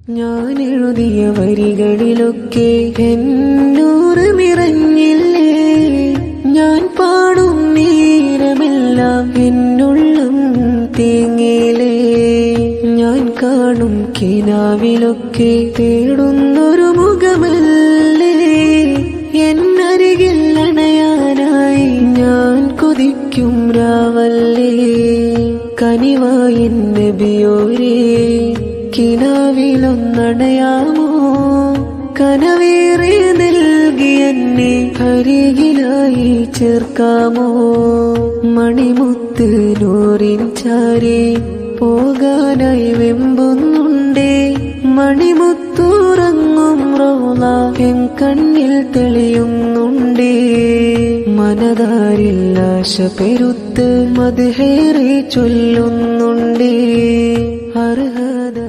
ഞാൻ എഴുതിയ വരികളിലൊക്കെ എന്നൂറ് നിറഞ്ഞില്ലേ, ഞാൻ പാടും നേരമെല്ലാം എന്നുള്ളം തേങ്ങിലേ, ഞാൻ കാണും കിനാവിലൊക്കെ തേടുന്നൊരു മുഖമല്ലേ, എന്നരികിൽ അണയാനായി ഞാൻ കൊതിക്കും രാവല്ലേ, കനിവായ നബിയോരേ കിനാവിലൊന്നണയാമോ, കനവേറെ നൽകി എന്നെ അരികിലായി ചേർക്കാമോ, മണിമുത്ത് നൂറിൻ ചാരി പോകാനായി വെമ്പുന്നുണ്ടേ, മണിമുത്തുറങ്ങും റൗള എൻ കണ്ണിൽ തെളിയുന്നുണ്ടേ, മനതാരിൽ ആശ പെരുത്ത് മദ്ഹേറെ ചൊല്ലുന്നുണ്ടേ, അർഹത